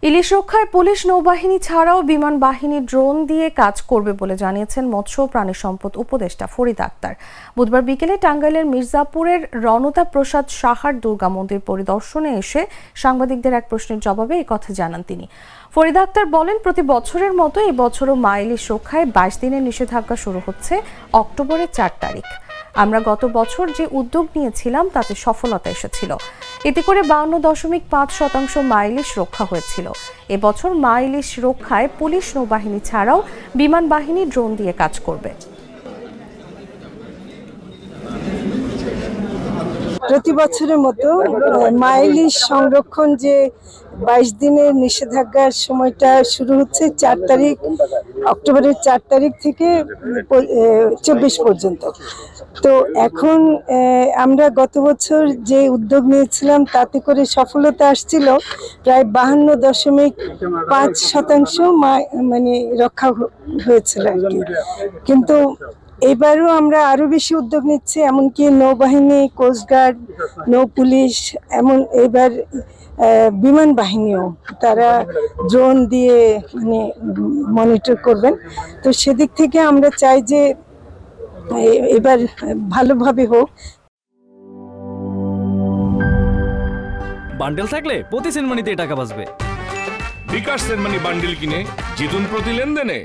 ইলিশ রক্ষায় পুলিশ নৌবাহিনী ছাড়াও বিমান বাহিনী ড্রোন দিয়ে কাজ করবে বলে জানিয়েছেন মৎস্য ও প্রাণী সম্পদ উপদেষ্টা ফরিদ আক্তার। বুধবার বিকেলে টাঙ্গাইলের মির্জাপুরের রণতা প্রসাদ সাহার দুর্গা মন্দির পরিদর্শনে এসে সাংবাদিকদের এক প্রশ্নের জবাবে এই কথা জানান তিনি। ফরিদ আক্তার বলেন, প্রতি বছরের মতো এই বছরও মা ইলিশ রক্ষায় 22 দিনের নিষেধাজ্ঞা শুরু হচ্ছে অক্টোবরের 4 তারিখ। আমরা গত বছর যে উদ্যোগ নিয়েছিলাম তাতে সফলতা এসেছিল। এতে করে 52.5% মা ইলিশ রক্ষা হয়েছিল। এবছর মা ইলিশ রক্ষায় পুলিশ নৌবাহিনী ছাড়াও বিমান বাহিনী ড্রোন দিয়ে কাজ করবে। প্রতি বছরের মতো মা ইলিশ সংরক্ষণ যে 22 দিনের নিষেধাজ্ঞার সময়টা শুরু হচ্ছে 4 তারিখ, অক্টোবরের 4 তারিখ থেকে 24 পর্যন্ত। তো এখন আমরা গত বছর যে উদ্যোগ নিয়েছিলাম তাতে করে সফলতা আসছিল, প্রায় 52.5% মানে রক্ষা হয়েছিল আর কি। কিন্তু এবারও আমরা আরো বেশি উদ্যোগ নিচ্ছি, এমনকি নৌবাহিনী, কোস্টগার্ড, নৌ পুলিশ, এমন এবার বিমান বাহিনীও তারা ড্রোন দিয়ে মানে মনিটর করবেন। তো সেদিক থেকে আমরা চাই যে এবার ভালোভাবে হোক। বান্ডেল থাকলে প্রতি সেনমানিতে টাকা বাঁচবে। বিকাশ সেনমানি বান্ডেল কিনে জিতুন প্রতি লেনদেনে।